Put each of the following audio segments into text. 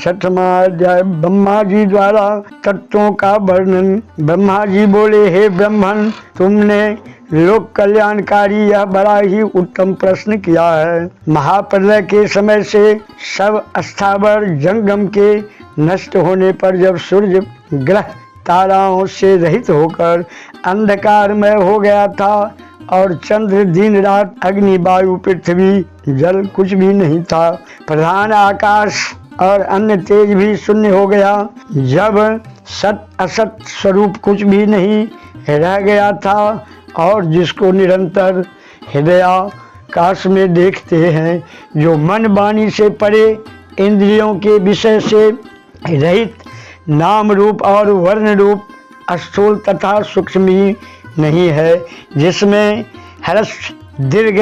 छठवां अध्याय ब्रह्मा जी द्वारा तत्वों का वर्णन। ब्रह्मा जी बोले, हे ब्रह्मन, तुमने लोक कल्याणकारी यह बड़ा ही उत्तम प्रश्न किया है। महाप्रलय के समय से सब स्थावर जंगम के नष्ट होने पर जब सूर्य ग्रह ताराओं से रहित होकर अंधकारमय हो गया था और चंद्र दिन रात, अग्नि वायु पृथ्वी जल कुछ भी नहीं था, प्रधान आकाश और अन्य तेज भी शून्य हो गया, जब सत असत स्वरूप कुछ भी नहीं रह गया था और जिसको निरंतर हृदयाकाश में देखते हैं, जो मन वाणी से परे इंद्रियों के विषय से रहित, नाम रूप और वर्ण रूप स्थूल तथा सूक्ष्म ही नहीं है, जिसमें ह्रस्व दीर्घ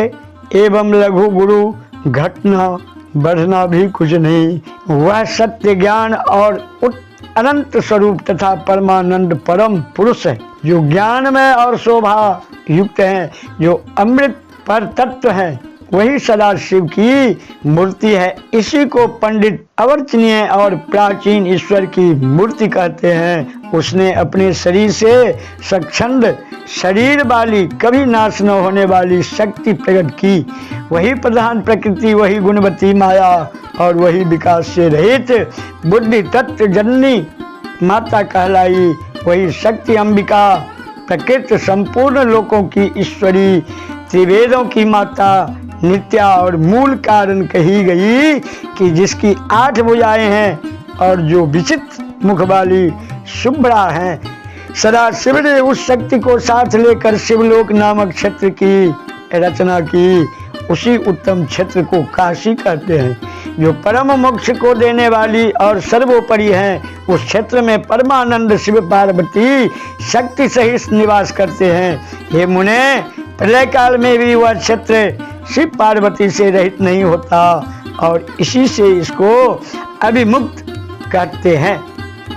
एवं लघु गुरु घटना बढ़ना भी कुछ नहीं, वह सत्य ज्ञान और अनंत स्वरूप तथा परमानंद परम पुरुष है, जो ज्ञानमय और शोभा युक्त है, जो अमृत पर तत्व है, वही सदाशिव की मूर्ति है। इसी को पंडित अवर्चनीय और प्राचीन ईश्वर की मूर्ति कहते हैं। उसने अपने शरीर से स्वच्छंद शरीर वाली, कभी नाश न होने वाली शक्ति प्रकट की। वही प्रधान प्रकृति, वही गुणवती माया और वही विकास से रहित बुद्धि तत्व जननी माता कहलाई। वही शक्ति अंबिका प्रकृति संपूर्ण लोकों की ईश्वरी, त्रिवेदों की माता, नित्या और मूल कारण कही गई, कि जिसकी 8 भुजाएं हैं और जो विचित्र मुख वाली शुभ्रा है। सदा शिव ने उस शक्ति को साथ लेकर शिवलोक नामक क्षेत्र की रचना की। उसी उत्तम क्षेत्र को काशी कहते हैं, जो परम मोक्ष को देने वाली और सर्वोपरि है। उस क्षेत्र में परमानंद शिव पार्वती शक्ति सहित निवास करते हैं। हे मुने, प्रलय काल में भी वह क्षेत्र शिव पार्वती से रहित नहीं होता और इसी से इसको अभिमुक्त कहते हैं।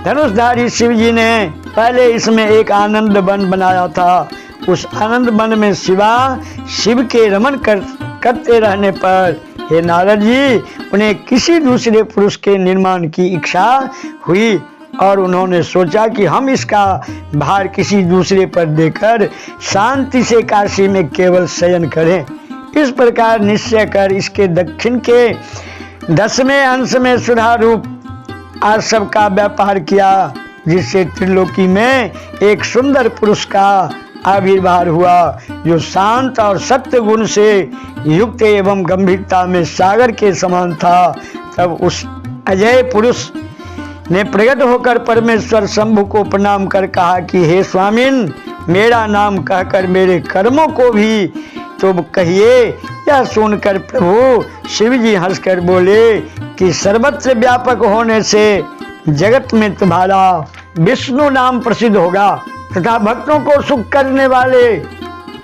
धनुषधारी शिव जी ने पहले इसमें एक आनंद वन बनाया था। उस आनंद वन में शिवा शिव के रमन करते रहने पर, हे नारद जी, उन्हें किसी दूसरे पुरुष के निर्माण की इच्छा हुई और उन्होंने सोचा कि हम इसका भार किसी दूसरे पर देकर शांति से काशी में केवल शयन करें। इस प्रकार निश्चय कर इसके दक्षिण के 10वें अंश में सुधा रूप आश्रम का व्यापार किया, जिससे त्रिलोकी में एक सुंदर पुरुष का आविर्भाव हुआ, जो शांत और सत्य गुण से युक्त एवं गंभीरता में सागर के समान था। तब उस अजय पुरुष ने प्रकट होकर परमेश्वर शंभु को प्रणाम कर कहा कि हे स्वामिन, मेरा नाम कहकर मेरे कर्मों को भी तो कहिए। यह सुनकर प्रभु शिव जी हंसकर बोले कि सर्वत्र व्यापक होने से जगत में तुम्हारा विष्णु नाम प्रसिद्ध होगा तथा भक्तों को सुख करने वाले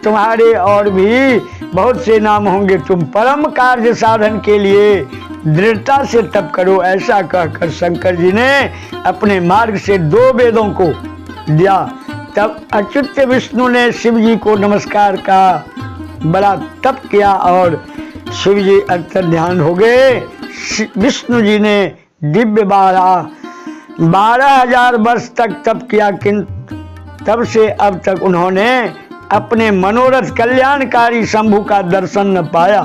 तुम्हारे और भी बहुत से नाम होंगे। तुम परम कार्य साधन के लिए दृढ़ता से तप करो। ऐसा कहकर शंकर जी ने अपने मार्ग से 2 वेदों को दिया। तब अच्युत विष्णु ने शिव जी को नमस्कार का बड़ा तप किया और शिव जी अंतर ध्यान हो गए। विष्णु जी ने दिव्य 12,000 वर्ष तक तप किया, किंतु तब से अब तक उन्होंने अपने मनोरथ कल्याणकारी शंभु का दर्शन न पाया।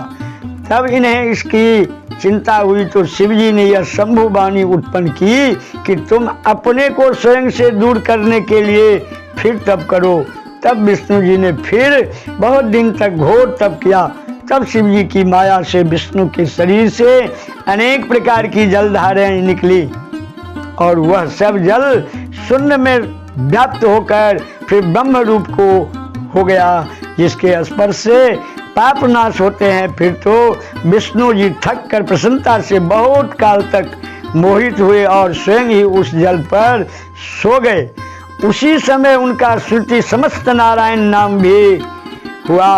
तब इन्हें इसकी चिंता हुई तो शिव जी ने यह शंभु वाणी उत्पन्न की कि तुम अपने को स्वयं से दूर करने के लिए फिर तप करो। तब विष्णु जी ने फिर बहुत दिन तक घोर तप किया। तब शिव जी की माया से विष्णु के शरीर से अनेक प्रकार की जलधाराएं निकली और वह सब जल शून्य में व्याप्त होकर फिर ब्रह्म रूप को हो गया, जिसके स्पर्श से पाप नाश होते हैं। फिर तो विष्णु जी थक कर प्रसन्नता से बहुत काल तक मोहित हुए और स्वयं ही उस जल पर सो गए। उसी समय उनका श्रुति समस्त नारायण नाम भी हुआ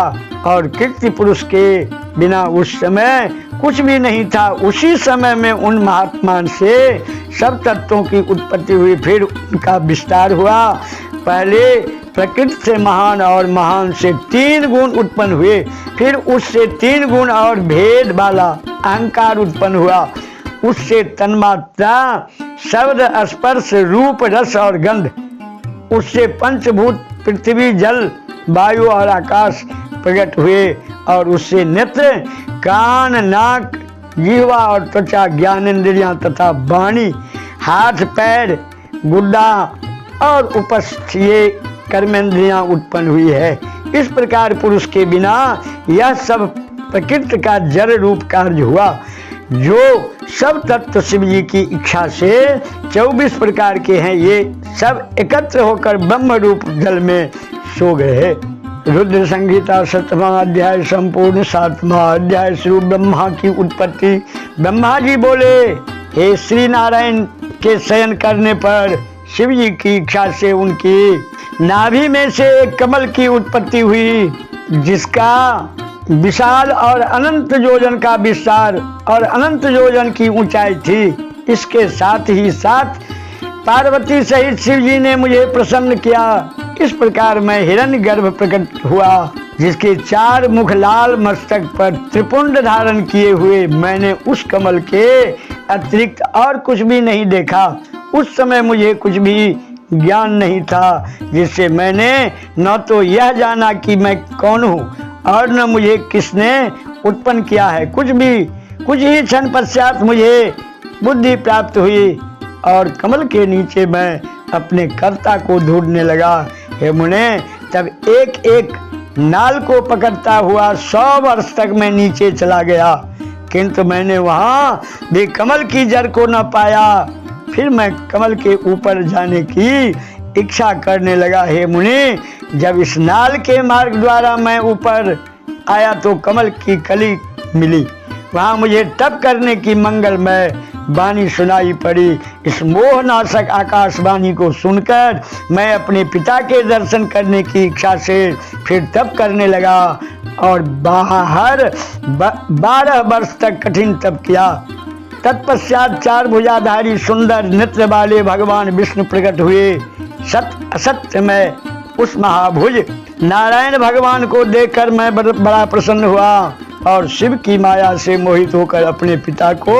और कीर्ति पुरुष के बिना उस समय कुछ भी नहीं था। उसी समय में उन महात्मा से सब तत्वों की उत्पत्ति हुई, फिर उनका विस्तार हुआ। पहले प्रकृति से महान और महान से 3 गुण उत्पन्न हुए, फिर उससे 3 गुण और भेद वाला अहंकार उत्पन्न हुआ। उससे तन्मात्रा, शब्द, स्पर्श, रूप, रस और गंध, उससे पंचभूत पृथ्वी, जल, वायु और आकाश प्रकट हुए और उससे नेत्र, कान, नाक, जिह्वा और त्वचा, ज्ञानेंद्रियां तथा वाणी, हाथ, पैर, गुड्डा और उपस्थ ये कर्मेंद्रियां उत्पन्न हुई है। इस प्रकार पुरुष के बिना यह सब प्रकृति का जड़ रूप कार्य हुआ। जो सब तत्व शिव जी की इच्छा से 24 प्रकार के हैं, ये सब एकत्र होकर ब्रह्म रूप जल में सो गए। रुद्र संहिता 7वां अध्याय संपूर्ण 7वां अध्याय। श्री ब्रह्मा की उत्पत्ति। ब्रह्मा जी बोले, हे श्री नारायण के शयन करने पर शिव जी की इच्छा से उनकी नाभि में से एक कमल की उत्पत्ति हुई, जिसका विशाल और अनंत योजन का विस्तार और अनंत योजन की ऊंचाई थी। इसके साथ ही साथ पार्वती सहित शिव जी ने मुझे प्रसन्न किया। इस प्रकार मैं हिरण्यगर्भ प्रकट हुआ, जिसके 4 मुख, लाल मस्तक पर त्रिपुंड धारण किए हुए मैंने उस कमल के अतिरिक्त और कुछ भी नहीं देखा। उस समय मुझे कुछ भी ज्ञान नहीं था, जिससे मैंने न तो यह जाना कि मैं कौन हूँ और न मुझे किसने उत्पन्न किया है। कुछ ही क्षण पश्चात मुझे बुद्धि प्राप्त हुई और कमल के नीचे मैं अपने कर्ता को ढूंढने लगा। हे मुने, तब एक एक नाल को पकड़ता हुआ 100 वर्ष तक मैं नीचे चला गया, किंतु मैंने वहाँ भी कमल की जड़ को न पाया। फिर मैं कमल के ऊपर जाने की इच्छा करने लगा। हे मुनि, जब इस नाल के मार्ग द्वारा मैं ऊपर आया तो कमल की कली मिली। वहाँ मुझे तप करने की मंगलमय वाणी सुनाई पड़ी। इस मोहनाशक आकाशवाणी को सुनकर मैं अपने पिता के दर्शन करने की इच्छा से फिर तप करने लगा और 12 वर्ष तक कठिन तप किया। तत्पश्चात 4 भुजाधारी सुंदर नेत्र वाले भगवान विष्णु प्रकट हुए। सत्य असत्य में उस महाभुज नारायण भगवान को देखकर मैं बड़ा प्रसन्न हुआ और शिव की माया से मोहित होकर अपने पिता को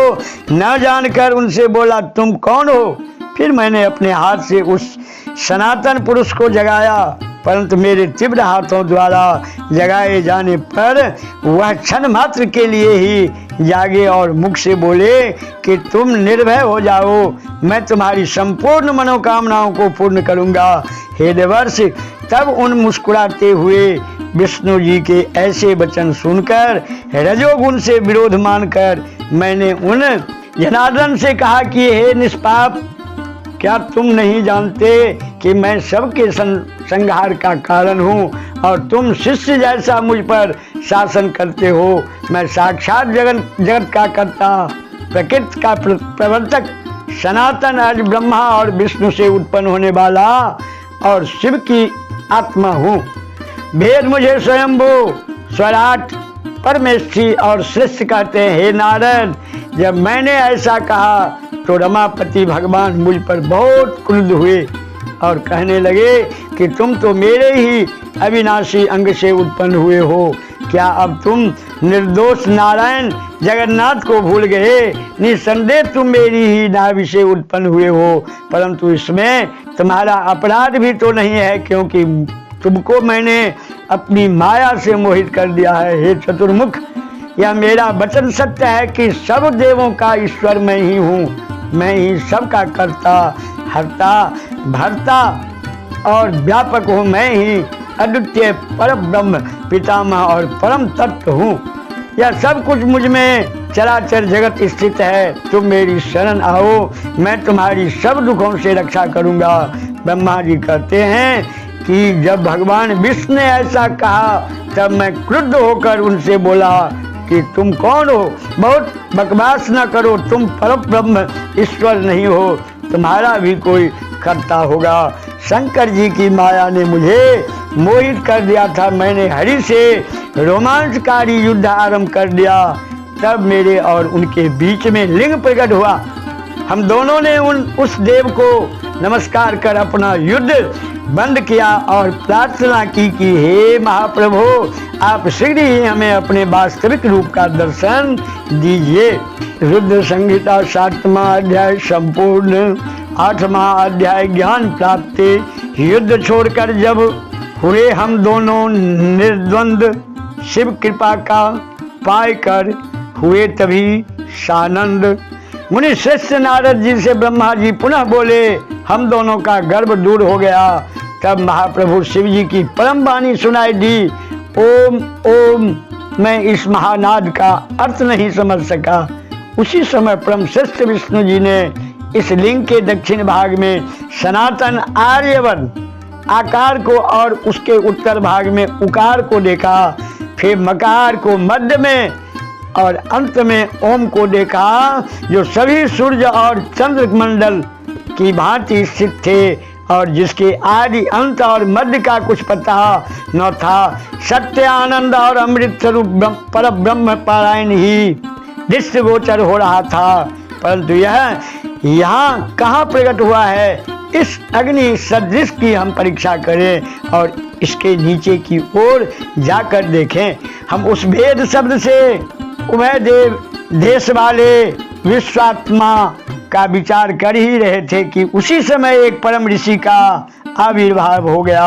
न जानकर उनसे बोला, तुम कौन हो? फिर मैंने अपने हाथ से उस सनातन पुरुष को जगाया, परंतु मेरे तीव्र हाथों द्वारा जगाए जाने पर वह क्षण मात्र के लिए ही जागे और मुख से बोले कि तुम निर्भय हो जाओ, मैं तुम्हारी संपूर्ण मनोकामनाओं को पूर्ण करूंगा। हे देवर्ष, तब उन मुस्कुराते हुए विष्णु जी के ऐसे वचन सुनकर रजोगुण से विरोध मानकर मैंने उन जनार्दन से कहा कि हे निष्पाप, क्या तुम नहीं जानते कि मैं सबके संहार का कारण हूँ और तुम शिष्य जैसा मुझ पर शासन करते हो। मैं साक्षात जगत का कर्ता, प्रकृति का प्रवर्तक, सनातन आज ब्रह्मा और विष्णु से उत्पन्न होने वाला और शिव की आत्मा हूँ। भेद मुझे स्वयंभू, स्वराट, परमेष्ठी और श्रेष्ठ कहते हैं। हे नारद, जब मैंने ऐसा कहा तो रमापति भगवान मुझ पर बहुत क्रुद्ध हुए और कहने लगे कि तुम तो मेरे ही अविनाशी अंग से उत्पन्न हुए हो। क्या अब तुम निर्दोष नारायण जगन्नाथ को भूल गए? निसंदेह तुम मेरी ही नाभि से उत्पन्न हुए हो, परंतु इसमें तुम्हारा अपराध भी तो नहीं है, क्योंकि तुमको मैंने अपनी माया से मोहित कर दिया है। हे चतुर्मुख, यह मेरा वचन सत्य है कि सब देवों का ईश्वर मैं ही हूँ। मैं ही सबका कर्ता, हर्ता, भर्ता और व्यापक हूँ। मैं ही अद्वितीय परब्रह्म, पितामह और परम तत्व हूँ। यह सब कुछ मुझ में चराचर जगत स्थित है। तुम मेरी शरण आओ, मैं तुम्हारी सब दुखों से रक्षा करूँगा। ब्रह्मा जी कहते हैं कि जब भगवान विष्णु ने ऐसा कहा तब मैं क्रुद्ध होकर उनसे बोला कि तुम कौन हो? बहुत बकवास न करो, तुम परब्रह्म ईश्वर नहीं हो, तुम्हारा भी कोई कर्ता होगा। शंकर जी की माया ने मुझे मोहित कर दिया था। मैंने हरि से रोमांचकारी युद्ध आरंभ कर दिया। तब मेरे और उनके बीच में लिंग प्रकट हुआ। हम दोनों ने उस देव को नमस्कार कर अपना युद्ध बंद किया और प्रार्थना की कि हे महाप्रभु, आप शीघ्र ही हमें अपने वास्तविक रूप का दर्शन दीजिए। रुद्र संहिता 7वां अध्याय संपूर्ण। 8वां अध्याय ज्ञान प्राप्ति। युद्ध छोड़कर जब हुए हम दोनों निर्द्वंद, शिव कृपा का पाकर हुए तभी सानंद। मुनि श्रेष्ठ नारद जी से ब्रह्मा जी पुनः बोले, हम दोनों का गर्व दूर हो गया। तब महाप्रभु शिव जी की परम वाणी सुनाई दी। ओम ओम। मैं इस महानाद का अर्थ नहीं समझ सका। उसी समय परम श्रेष्ठ विष्णु जी ने इस लिंग के दक्षिण भाग में सनातन आर्यवन आकार को और उसके उत्तर भाग में उकार को देखा, फिर मकार को मध्य में और अंत में ओम को देखा, जो सभी सूर्य और चंद्र मंडल की भांति स्थित थे और जिसके आदि अंत और मध्य का कुछ पता न था। सत्य आनंद और अमृत स्वरूप पर ब्रह्म पारायण ही दृष्टिगोचर हो रहा था, परंतु यह यहाँ कहाँ प्रकट हुआ है, इस अग्नि सदृश की हम परीक्षा करें और इसके नीचे की ओर जाकर देखें। हम उस भेद शब्द से उभय देव देश वाले विश्वात्मा का विचार कर ही रहे थे कि उसी समय एक परम ऋषि का आविर्भाव हो गया।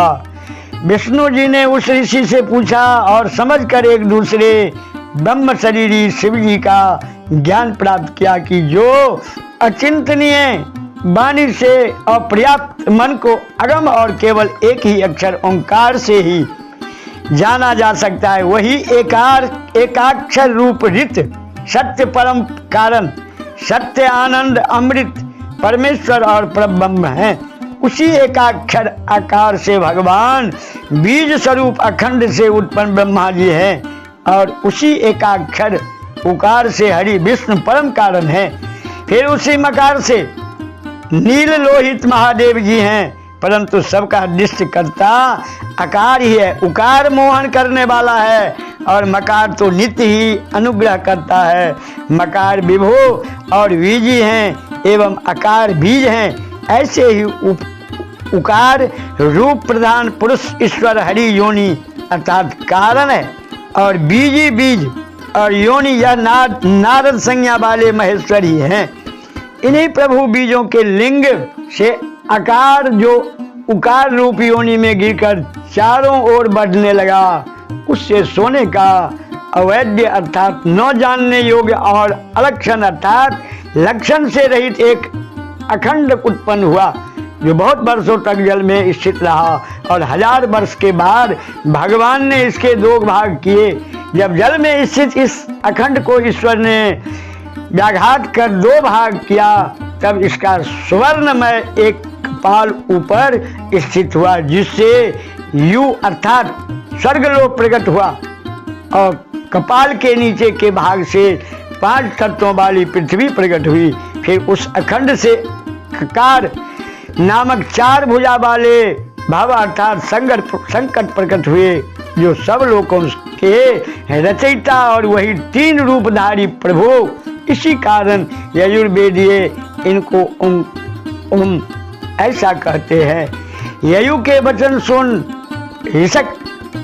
विष्णु जी ने उस ऋषि से पूछा और समझकर एक दूसरे ब्रह्म शरीरी शिव जी का ज्ञान प्राप्त किया कि जो अचिंतनीय वाणी से अपर्याप्त मन को अगम और केवल एक ही अक्षर ओंकार से ही जाना जा सकता है, वही एकाक्षर रूप रित सत्य परम कारण, सत्य आनंद अमृत परमेश्वर और परब्रह्म है। उसी एकाक्षर आकार से भगवान बीज स्वरूप अखंड से उत्पन्न ब्रह्मा जी हैं और उसी एकाक्षर उकार से हरि विष्णु परम कारण है। फिर उसी मकार से नील लोहित महादेव जी हैं, परंतु सबका दृष्टि करता आकार ही है। उकार मोहन करने वाला है और मकार तो नित्य ही अनुग्रह करता है। मकार विभु और बीजी हैं एवं आकार बीज हैं। ऐसे ही उकार रूप प्रधान पुरुष ईश्वर हरि योनि अर्थात कारण है और बीजी बीज और योनि यह नारद संज्ञा वाले महेश्वर ही हैं। इन्हीं प्रभु बीजों के लिंग से आकार जो उकार रूप योनि में गिरकर चारों ओर बढ़ने लगा, उससे सोने का अवैध अर्थात न जानने योग्य और अलक्षण अर्थात लक्षण से रहित एक अखंड उत्पन्न हुआ, जो बहुत वर्षों तक जल में स्थित रहा और 1000 वर्ष के बाद भगवान ने इसके 2 भाग किए। जब जल में स्थित इस अखंड को ईश्वर ने व्याघात कर 2 भाग किया, तब इसका स्वर्णमय एक कपाल ऊपर स्थित हुआ, जिससे यू अर्थात स्वर्गलोक प्रकट हुआ और कपाल के नीचे के भाग से 5 तत्वों वाली पृथ्वी प्रकट हुई। फिर उस अखंड से ककार नामक 4 भुजा वाले भव अर्थात संकट प्रकट हुए, जो सब लोगों के रचयिता और वही 3 रूपधारी प्रभु। इसी कारण यजुर्वेदीय इनको ओम ऐसा कहते हैं। ययु के वचन सुन ऋषक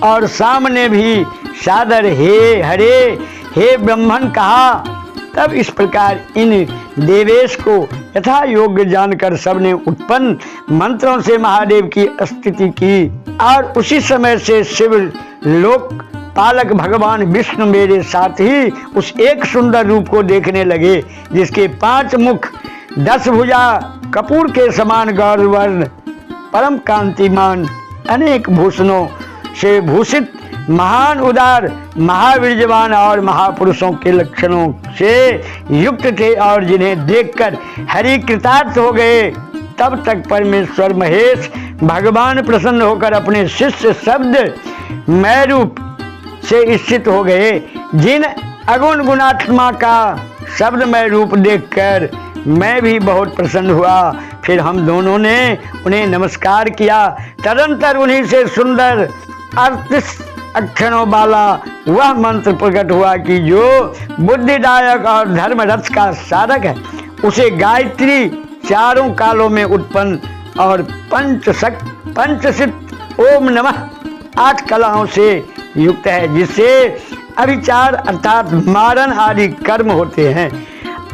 और साम ने भी सादर हे हरे हे ब्रह्मन कहा। तब इस प्रकार इन देवेश को यथा योग्य जानकर सबने उत्पन्न मंत्रों से महादेव की स्तुति की और उसी समय से शिव लोक पालक भगवान विष्णु मेरे साथ ही उस एक सुंदर रूप को देखने लगे, जिसके 5 मुख 10 भुजा कपूर के समान गौरवर्ण परम कांतिमान अनेक भूषणों से भूषित महान उदार महावीर्यवान और महापुरुषों के लक्षणों से युक्त थे और जिन्हें देखकर हरि कृतार्थ हो गए। तब तक परमेश्वर महेश भगवान प्रसन्न होकर अपने शिष्य शब्द मय रूप से स्थित हो गए। जिन अगुण गुणात्मा का शब्दमय रूप देखकर मैं भी बहुत प्रसन्न हुआ। फिर हम दोनों ने उन्हें नमस्कार किया। तदंतर उन्हीं से सुंदर 38 अक्षरों वाला वह मंत्र प्रकट हुआ कि जो बुद्धिदायक और धर्म रथ का साधक है, उसे गायत्री चारों कालों में उत्पन्न और पंचसित ओम नमः 8 कलाओं से युक्त है, जिससे अभिचार अर्थात मारण आदि कर्म होते हैं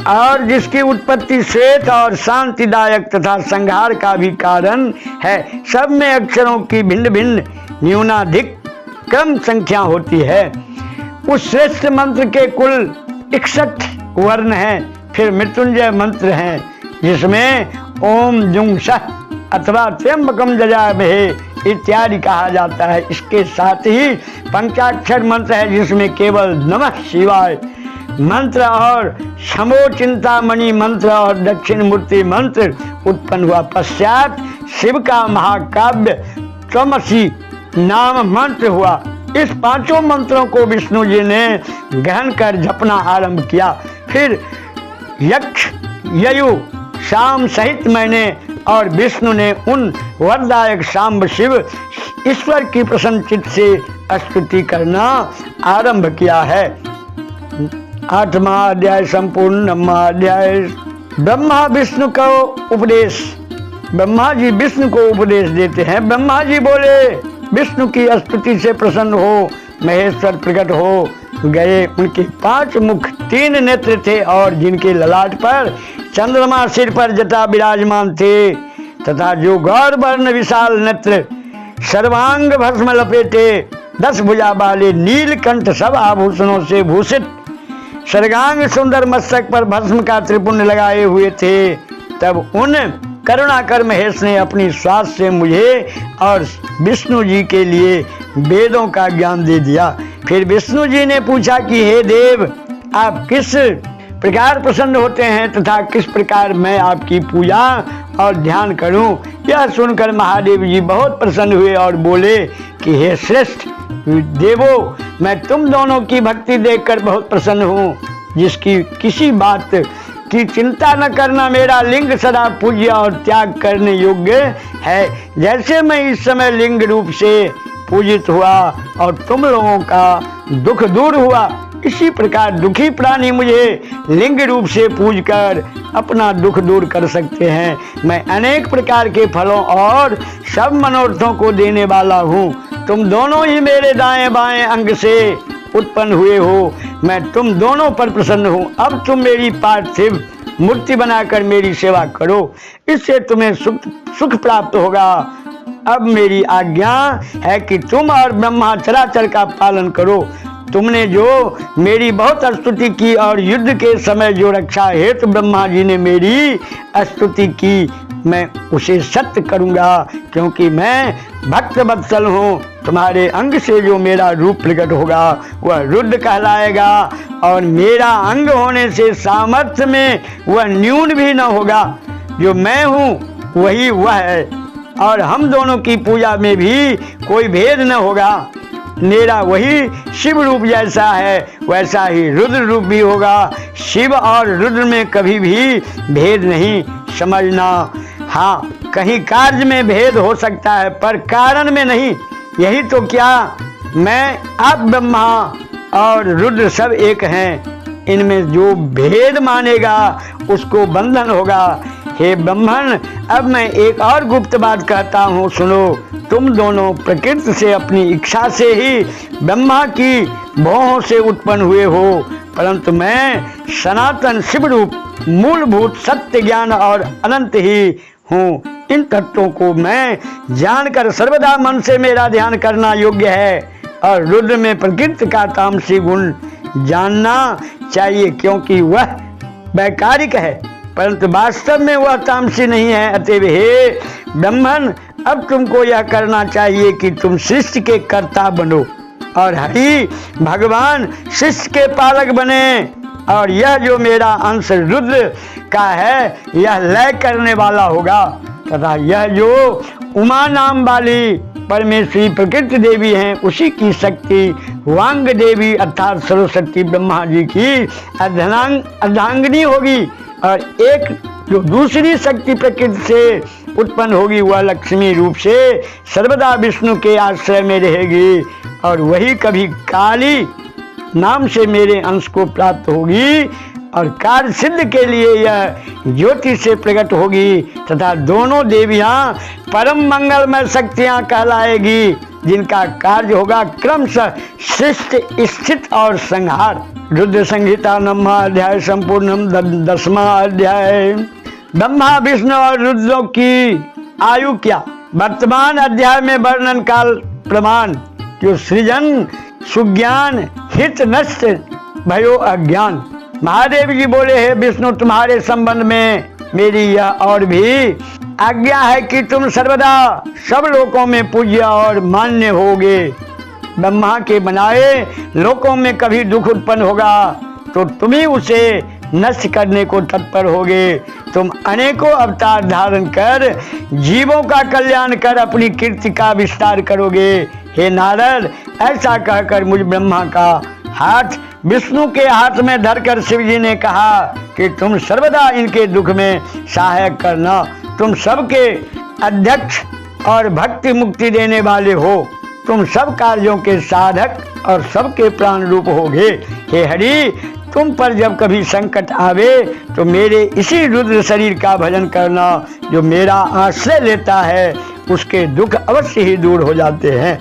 और जिसकी उत्पत्ति श्वेत और शांतिदायक तथा संहार का भी कारण है। सब में अक्षरों की भिन्न भिन्न न्यूनाधिक क्रम संख्या होती है। उस श्रेष्ठ मंत्र के कुल 61 वर्ण हैं। फिर मृत्युंजय मंत्र है जिसमें ओम जुंग सह अथवा त्र्यंबकम जजामहे इत्यादि कहा जाता है। इसके साथ ही पंचाक्षर मंत्र है जिसमें केवल नमः शिवाय मंत्र और समो चिंतामणि मंत्र और दक्षिण मूर्ति मंत्र उत्पन्न हुआ। पश्चात शिव का महाकाव्य त्वमसि नाम मंत्र हुआ। इस 5 मंत्रों को विष्णु जी ने ग्रहण कर जपना आरंभ किया। फिर यक्ष ययु शाम सहित मैंने और विष्णु ने उन वरदायक शाम्ब शिव ईश्वर की प्रसन्न चित्त से स्तुति करना आरंभ किया है। 8वां अध्याय संपूर्ण। 9वां अध्याय ब्रह्मा विष्णु को उपदेश। ब्रह्मा जी विष्णु को उपदेश देते हैं। ब्रह्मा जी बोले, विष्णु की स्तुति से प्रसन्न हो महेश्वर प्रकट हो गए। उनके 5 मुख 3 नेत्र थे और जिनके ललाट पर चंद्रमा सिर पर जटा विराजमान थे तथा जो गौर वर्ण विशाल नेत्र सर्वांग भस्म लपेटे 10 भुजा वाले नीलकंठ सब आभूषणों से भूषित सर्गांग सुंदर मस्तक पर भस्म का त्रिपुंड लगाए हुए थे। तब उन करुणाकर महेश ने अपनी श्वास से मुझे और विष्णु जी के लिए वेदों का ज्ञान दे दिया। फिर विष्णु जी ने पूछा कि हे देव, आप किस प्रकार प्रसन्न होते हैं तथा किस प्रकार मैं आपकी पूजा और ध्यान करूं। यह सुनकर महादेव जी बहुत प्रसन्न हुए और बोले कि हे श्रेष्ठ देवो, मैं तुम दोनों की भक्ति देखकर बहुत प्रसन्न हूँ, जिसकी किसी बात की चिंता न करना। मेरा लिंग सदा पूज्य और त्याग करने योग्य है। जैसे मैं इस समय लिंग रूप से पूजित हुआ और तुम लोगों का दुख दूर हुआ, इसी प्रकार दुखी प्राणी मुझे लिंग रूप से पूज कर अपना दुख दूर कर सकते हैं। मैं अनेक प्रकार के फलों और सब मनोरथों को देने वाला हूँ। तुम दोनों ही मेरे दाएं बाएं अंग से उत्पन्न हुए हो। मैं तुम दोनों पर प्रसन्न हूँ। अब तुम मेरी पार्थिव मूर्ति बनाकर मेरी सेवा करो, इससे तुम्हें सुख प्राप्त होगा। अब मेरी आज्ञा है कि तुम और ब्रह्मा चराचर का पालन करो। तुमने जो मेरी बहुत स्तुति की और युद्ध के समय जो रक्षा हेतु ब्रह्मा जी ने मेरी स्तुति की, मैं उसे सत्य करूंगा, क्योंकि मैं भक्त वत्सल हूँ। तुम्हारे अंग से जो मेरा रूप प्रकट होगा वह रुद्र कहलाएगा और मेरा अंग होने से सामर्थ्य में वह न्यून भी न होगा। जो मैं हूँ वही वह है और हम दोनों की पूजा में भी कोई भेद न होगा। मेरा वही शिव रूप जैसा है वैसा ही रुद्र रूप भी होगा। शिव और रुद्र में कभी भी भेद नहीं समझना। हाँ, कहीं कार्य में भेद हो सकता है पर कारण में नहीं। यही तो क्या, मैं आप ब्रह्मा और रुद्र सब एक हैं। इनमें जो भेद मानेगा उसको बंधन होगा। हे ब्रह्मण, अब मैं एक और गुप्त बात कहता हूँ, सुनो। तुम दोनों प्रकृति से अपनी इच्छा से ही ब्रह्मा की भौहों से उत्पन्न हुए हो, परंतु मैं सनातन शिव रूप मूलभूत सत्य ज्ञान और अनंत ही हूँ। इन तत्वों को मैं जानकर सर्वदा मन से मेरा ध्यान करना योग्य है और रुद्र में प्रकृति का तामसी गुण जानना चाहिए, क्योंकि वह वैकारिक है परंतु वास्तव में वह तामसी नहीं है। अतएव हे ब्रह्मन, अब तुमको यह करना चाहिए कि तुम सृष्टि के कर्ता बनो और हरि भगवान सृष्टि के पालक बने। और यह जो मेरा अंश रुद्र का है यह लय करने वाला होगा तथा यह जो उमा नाम वाली परमेश्वरी प्रकृति देवी हैं उसी की शक्ति वांग देवी अर्थात सरस्वती ब्रह्मा जी की अर्धांगिनी होगी। और एक जो दूसरी शक्ति प्रकृति से उत्पन्न होगी वह लक्ष्मी रूप से सर्वदा विष्णु के आश्रय में रहेगी और वही कभी काली नाम से मेरे अंश को प्राप्त होगी और कार्य सिद्ध के लिए यह ज्योति से प्रकट होगी तथा दोनों देवियां परम मंगलमय शक्तियां कहलाएगी, जिनका कार्य होगा क्रमशः सृष्टि, स्थित और संहार। रुद्र संहिता 9वां अध्याय संपूर्णम 10वां अध्याय। ब्रह्मा विष्णु और रुद्रों की आयु क्या? वर्तमान अध्याय में वर्णन काल प्रमाण जो सृजन सुज्ञान हित नष्ट भयो अज्ञान। महादेव जी बोले, हे विष्णु, तुम्हारे संबंध में मेरी यह और भी आज्ञा है कि तुम सर्वदा सब लोकों में पूज्य और मान्य होगे। ब्रह्मा के बनाए लोकों में कभी दुख उत्पन्न होगा तो तुम ही उसे नष्ट करने को तत्पर होगे। तुम अनेकों अवतार धारण कर जीवों का कल्याण कर अपनी कीर्ति का विस्तार करोगे। हे नारद, ऐसा कहकर मुझ ब्रह्मा का हाथ विष्णु के हाथ में धरकर शिव जी ने कहा कि तुम सर्वदा इनके दुख में सहायक करना। तुम सबके अध्यक्ष और भक्ति मुक्ति देने वाले हो। तुम सब कार्यों के साधक और सबके प्राण रूप होगे। हे हरि, तुम पर जब कभी संकट आवे तो मेरे इसी रुद्र शरीर का भजन करना। जो मेरा आश्रय लेता है उसके दुख अवश्य ही दूर हो जाते हैं।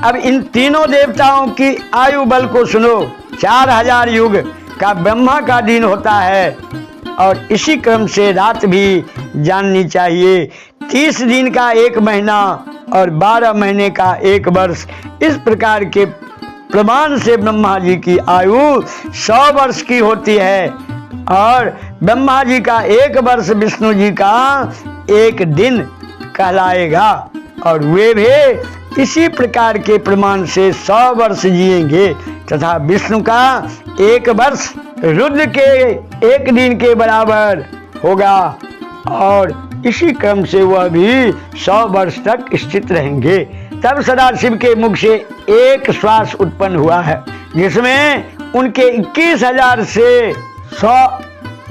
अब इन तीनों देवताओं की आयु बल को सुनो। 4000 युग का ब्रह्मा का दिन होता है और इसी क्रम से रात भी जाननी चाहिए। 30 दिन का 1 महीना और 12 महीने का 1 वर्ष। इस प्रकार के प्रमाण से ब्रह्मा जी की आयु 100 वर्ष की होती है और ब्रह्मा जी का 1 वर्ष विष्णु जी का 1 दिन कहलाएगा और वे भी इसी प्रकार के प्रमाण से 100 वर्ष जिएंगे तथा विष्णु का 1 वर्ष रुद्र के 1 दिन के बराबर होगा और इसी क्रम से वह भी 100 वर्ष तक स्थित रहेंगे। तब सदाशिव के मुख से एक श्वास उत्पन्न हुआ है जिसमें उनके 21,000 से 100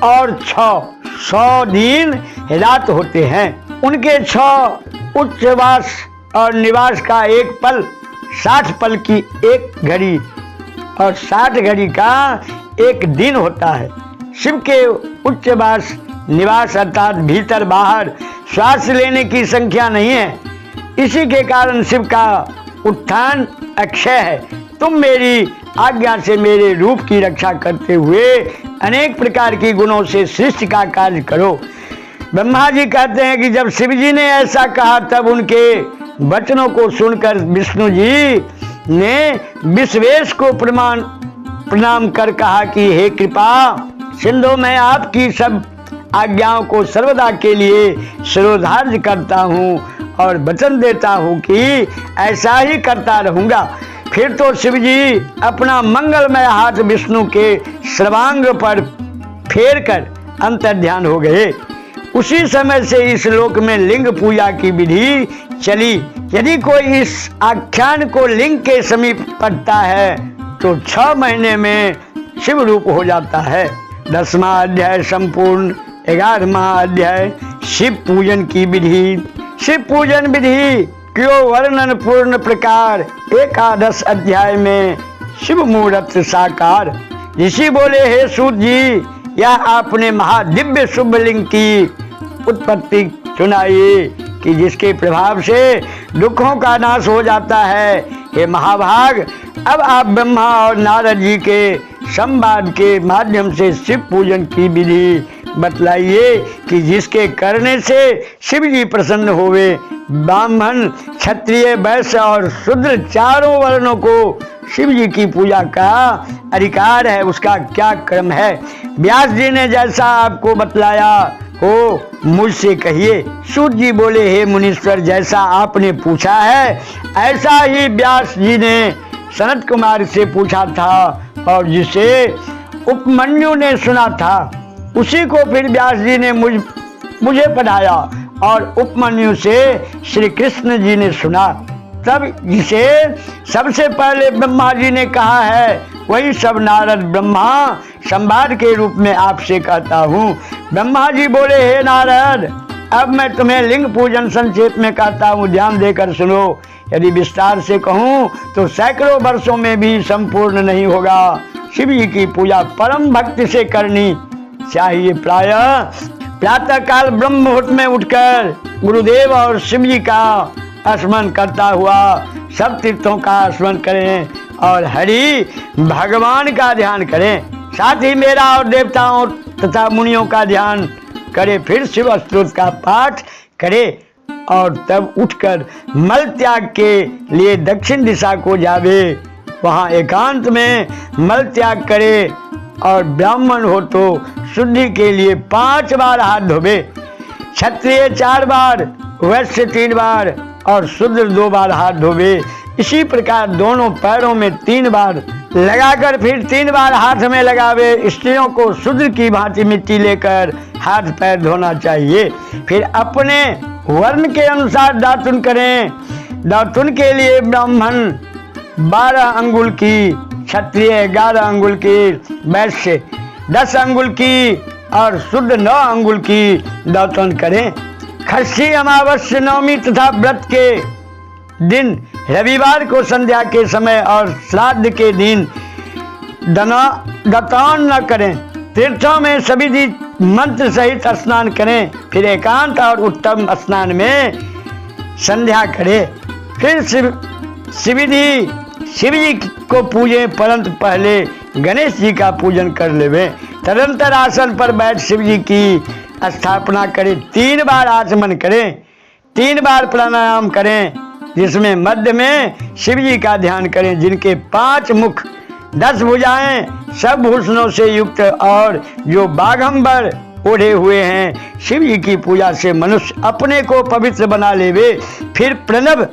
और 100 दिन रात होते हैं। उनके 6 उच्चवास और निवास का 1 पल 60 पल की 1 घड़ी और 60 घड़ी का 1 दिन होता है। शिव के उच्चवास निवास अर्थात भीतर बाहर श्वास लेने की संख्या नहीं है। इसी के कारण शिव का उत्थान अक्षय है। तुम मेरी आज्ञा से मेरे रूप की रक्षा करते हुए अनेक प्रकार की गुणों से सृष्टि का कार्य करो। ब्रह्मा जी कहते हैं कि जब शिव जी ने ऐसा कहा तब उनके वचनों को सुनकर विष्णु जी ने विश्वेश को प्रणाम कर कहा कि हे कृपा सिंधु, मैं आपकी सब आज्ञाओं को सर्वदा के लिए शिरोधार्य करता हूँ और वचन देता हूँ कि ऐसा ही करता रहूँगा। फिर तो शिव जी अपना मंगलमय हाथ विष्णु के सर्वांग पर फेर कर अंतर्ध्यान हो गए। उसी समय से इस लोक में लिंग पूजा की विधि चली। यदि कोई इस आख्यान को लिंग के समीप पढ़ता है तो 6 महीने में शिव रूप हो जाता है। 10वां अध्याय संपूर्ण। 11वां अध्याय शिव पूजन की विधि। शिव पूजन विधि क्यों वर्णन पूर्ण प्रकार। 11 अध्याय में शिव मूर्त साकार। ऋषि बोले, हे सूत जी, यह आपने महादिव्य शुभ लिंग की उत्पत्ति सुनाई कि जिसके प्रभाव से दुखों का नाश हो जाता है। हे महाभाग, अब आप ब्रह्मा और नारद जी के संवाद के माध्यम से शिव पूजन की विधि बतलाइए कि जिसके करने से शिव जी प्रसन्न होवे। ब्राह्मण, क्षत्रिय, वैश्य और शूद्र चारों वर्णों को शिव जी की पूजा का अधिकार है। उसका क्या क्रम है? व्यास जी ने जैसा आपको बतलाया हो मुझसे कहिए। सूत जी बोले, हे मुनीश्वर, जैसा आपने पूछा है ऐसा ही व्यास जी ने सनत कुमार से पूछा था और जिसे उपमन्यु ने सुना था उसी को फिर व्यास जी ने मुझे पढ़ाया और उपमन्यु से श्री कृष्ण जी ने सुना। तब जिसे सबसे पहले ब्रह्मा जी ने कहा है वही सब नारद ब्रह्मा संवाद के रूप में आपसे कहता हूँ। ब्रह्मा जी बोले, हे नारद, अब मैं तुम्हें लिंग पूजन संक्षेप में कहता हूँ, ध्यान देकर सुनो। यदि विस्तार से कहूँ तो सैकड़ों वर्षों में भी संपूर्ण नहीं होगा। शिव जी की पूजा परम भक्ति से करनी चाहिए। प्रातः काल ब्रह्म मुहूर्त में उठकर गुरुदेव और शिव जी का स्मरण करता हुआ सब तीर्थों का स्मरण करें और हरि भगवान का ध्यान करें। साथ ही मेरा और देवताओं तथा मुनियों का ध्यान करे। फिर शिव स्तोत्र का पाठ करे और तब उठकर मल त्याग के लिए दक्षिण दिशा को जावे। वहाँ एकांत में मल त्याग करे और ब्राह्मण हो तो शुद्धि के लिए 5 बार हाथ धोवे। क्षत्रिय 4 बार, वैश्य 3 बार और शूद्र 2 बार हाथ धोवे। इसी प्रकार दोनों पैरों में 3 बार लगाकर फिर 3 बार हाथ में लगावे। स्त्रियों को शूद्र की भांति मिट्टी लेकर हाथ पैर धोना चाहिए। फिर अपने वर्ण के अनुसार दातुन करें। दातुन के लिए ब्राह्मण 12 अंगुल की, क्षत्रिय 11 अंगुल की, वैश्य 10 अंगुल की और शुद्ध 9 अंगुल की दातुन करें। खस्सी अमावस्या, नवमी तथा व्रत के दिन, रविवार को संध्या के समय और श्राद्ध के दिन दातुन न करें। तीर्थों में सभी मंत्र सहित स्नान करें। फिर एकांत और उत्तम स्नान में संध्या करें। फिर शिव जी को पूजें, परंतु पहले गणेश जी का पूजन कर लेवे। तदंतर आसन पर बैठ शिव जी की स्थापना करें। 3 बार आचमन करें, 3 बार प्राणायाम करें, जिसमें मध्य में शिव जी का ध्यान करें, जिनके 5 मुख, 10 भुजाएं, सब भूषणों से युक्त और जो बाघंबर ओढ़े हुए हैं। शिव जी की पूजा से मनुष्य अपने को पवित्र बना लेवे। फिर प्रणव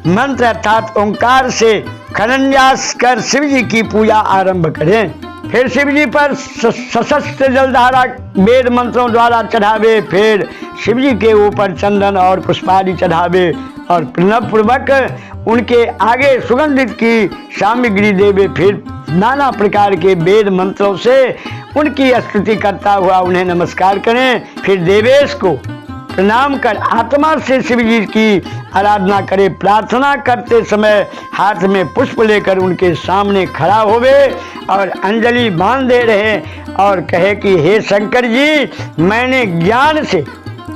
मंत्र अर्थात ओंकार से खनन्यास कर शिव जी की पूजा आरंभ करें। फिर शिव जी पर सशस्त्र जलधारा वेद मंत्रों द्वारा चढ़ावे। फिर शिव जी के ऊपर चंदन और पुष्पादि चढ़ावे और प्रणव पूर्वक उनके आगे सुगंधित की सामग्री देवे। फिर नाना प्रकार के वेद मंत्रों से उनकी स्तुति करता हुआ उन्हें नमस्कार करें। फिर देवेश को प्रणाम कर आत्मा से शिव जी की आराधना करे। प्रार्थना करते समय हाथ में पुष्प लेकर उनके सामने खड़ा होवे और अंजलि बांध दे रहे और कहे कि हे शंकर जी, मैंने ज्ञान से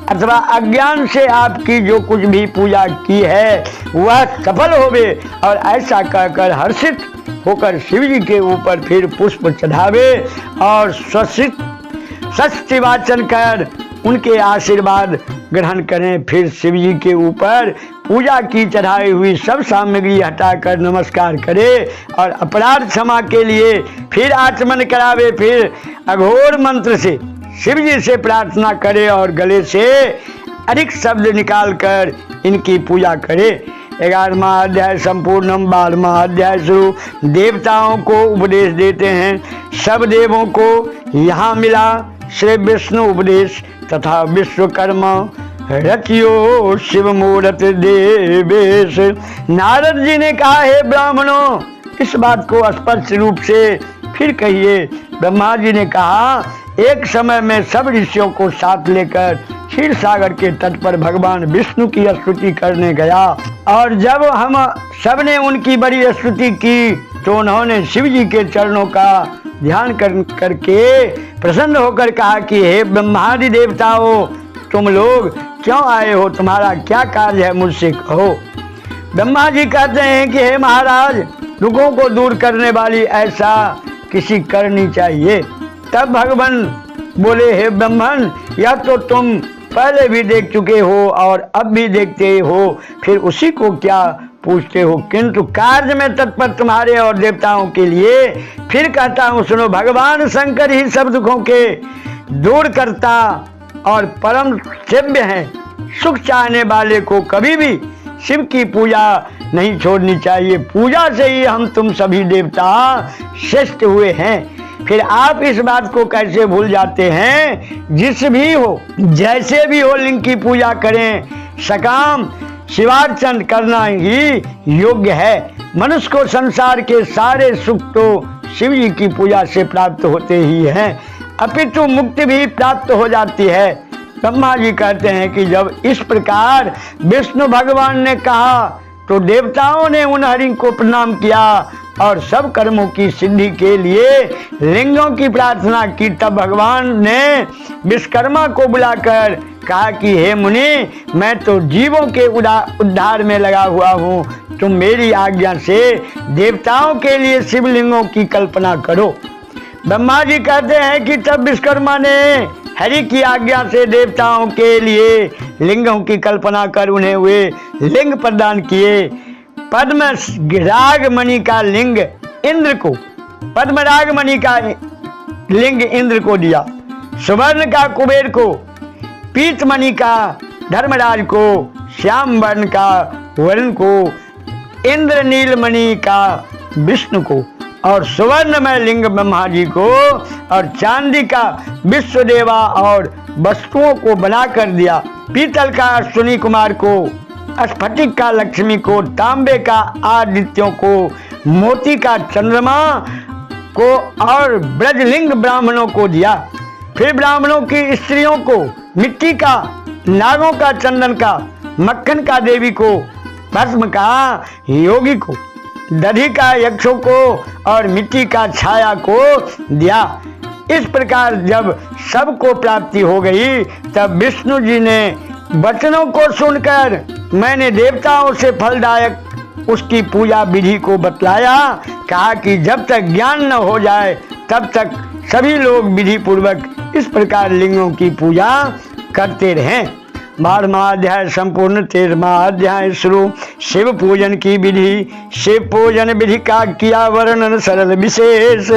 अथवा अज्ञान से आपकी जो कुछ भी पूजा की है वह सफल होवे। और ऐसा कहकर हर्षित होकर शिव जी के ऊपर फिर पुष्प चढ़ावे और स्वस्ति वाचन कर उनके आशीर्वाद ग्रहण करें। फिर शिव जी के ऊपर पूजा की चढ़ाई हुई सब सामग्री हटाकर नमस्कार करे और अपराध क्षमा के लिए फिर आचमन करावे। फिर अघोर मंत्र से शिव जी से प्रार्थना करे और गले से अधिक शब्द निकालकर इनकी पूजा करे। 11वां अध्याय संपूर्णम। 12वां अध्याय शुरू। देवताओं को उपदेश देते हैं। सब देवों को यहाँ मिला श्री विष्णु उपदेश तथा विश्वकर्मा रचियो शिव मूर्त देवेश। नारद जी ने कहा, हे ब्राह्मणों, इस बात को स्पष्ट रूप से फिर कहिए। ब्रह्मा जी ने कहा, एक समय में सब ऋषियों को साथ लेकर क्षीर सागर के तट पर भगवान विष्णु की स्तुति करने गया और जब हम सबने उनकी बड़ी स्तुति की तो उन्होंने शिव जी के चरणों का ध्यान करके प्रसन्न होकर कहा कि हे ब्रह्मादि देवताओं, तुम लोग क्यों आए हो? तुम्हारा क्या कार्य है? मुझसे कहो। ब्रह्मा जी कहते हैं कि हे महाराज, दुखों को दूर करने वाली ऐसा किसी करनी चाहिए। तब भगवान बोले, हे ब्रह्मन, यह तो तुम पहले भी देख चुके हो और अब भी देखते हो, फिर उसी को क्या पूछते हो? किंतु कार्य में तत्पर तुम्हारे और देवताओं के लिए फिर कहता हूँ, सुनो। भगवान शंकर ही सब दुखों के दूर करता और परम सेव्य है। सुख चाहने वाले को कभी भी शिव की पूजा नहीं छोड़नी चाहिए। पूजा से ही हम तुम सभी देवता श्रेष्ठ हुए हैं। फिर आप इस बात को कैसे भूल जाते हैं? जिस भी हो, जैसे भी हो, लिंग की पूजा करें। सकाम शिवार्चन करना ही योग्य है। मनुष्य को संसार के सारे सुख तो शिव जी की पूजा से प्राप्त होते ही हैं, अपितु मुक्ति भी प्राप्त हो जाती है। ब्रह्मा जी कहते हैं कि जब इस प्रकार विष्णु भगवान ने कहा तो देवताओं ने उन हरि को प्रणाम किया और सब कर्मों की सिद्धि के लिए लिंगों की प्रार्थना की। तब भगवान ने विश्वकर्मा को बुलाकर कहा कि हे मुनि, मैं तो जीवों के उद्धार में लगा हुआ हूँ, तुम मेरी आज्ञा से देवताओं के लिए शिवलिंगों की कल्पना करो। ब्रह्मा जी कहते हैं कि तब विश्वकर्मा ने हरि की आज्ञा से देवताओं के लिए लिंगों की कल्पना कर उन्हें वे लिंग प्रदान किए। पद्मराग मणि का लिंग इंद्र को, पद्मराग मणि का लिंग इंद्र को दिया, सुवर्ण का कुबेर को, पीतमणि का धर्मराज को, श्याम वर्ण का वरुण को, इंद्र नीलमणि का विष्णु को और सुवर्णमय लिंग ब्रह्मा जी को और चांदी का विश्वदेवा और वस्तुओं को बनाकर दिया। पीतल का अश्विनी कुमार को, स्फटिक का लक्ष्मी को, तांबे का आदित्यों को, मोती का चंद्रमा को और ब्रजलिंग ब्राह्मणों को दिया। फिर ब्राह्मणों की स्त्रियों को मिट्टी का, नागों का चंदन का, मक्खन का देवी को, भस्म का योगी को, दधी का यक्षों को और मिट्टी का छाया को दिया। इस प्रकार जब सबको प्राप्ति हो गई तब विष्णु जी ने वचनों को सुनकर मैंने देवताओं से फलदायक उसकी पूजा विधि को बतलाया। कहा कि जब तक ज्ञान न हो जाए तब तक सभी लोग विधि पूर्वक इस प्रकार लिंगों की पूजा करते रहें। 12वां अध्याय संपूर्ण। 13वां अध्याय शुरू। शिव पूजन की विधि। शिव पूजन विधि का किया वर्णन सरल विशेष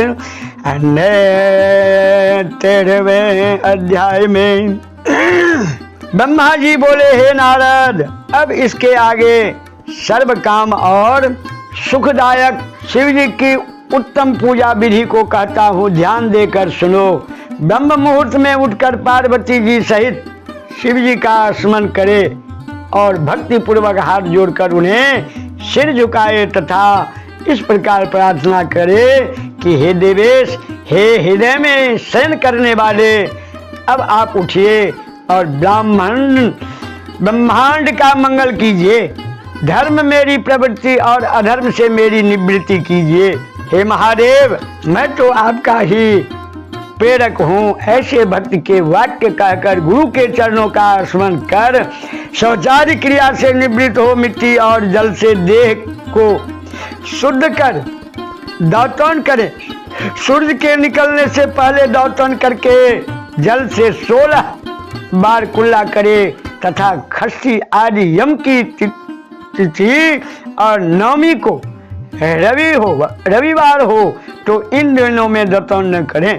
13वें अध्याय में। ब्रह्मा जी बोले, हे नारद, अब इसके आगे सर्व काम और सुखदायक शिव जी की उत्तम पूजा विधि को कहता हूँ, ध्यान देकर सुनो। ब्रह्म मुहूर्त में उठकर पार्वती जी सहित शिव जी का स्मरण करे और भक्ति पूर्वक हाथ जोड़कर उन्हें सिर झुकाए तथा इस प्रकार प्रार्थना करे कि हे देवेश, हे हृदय में शयन करने वाले, अब आप उठिए और ब्रह्मांड का मंगल कीजिए। धर्म मेरी प्रवृत्ति और अधर्म से मेरी निवृत्ति कीजिए। हे महादेव, मैं तो आपका ही प्रेरक हूँ। ऐसे भक्त के वाक्य कहकर गुरु के चरणों का स्मरण कर शौचार्य क्रिया से निवृत्त हो मिट्टी और जल से देह को शुद्ध कर दातन करे। सूर्य के निकलने से पहले दातन करके जल से 16 बार कुल्ला करे तथा षष्ठी आदि यम की तिथि और नवमी को रविवार हो तो इन दिनों में दातन न करें।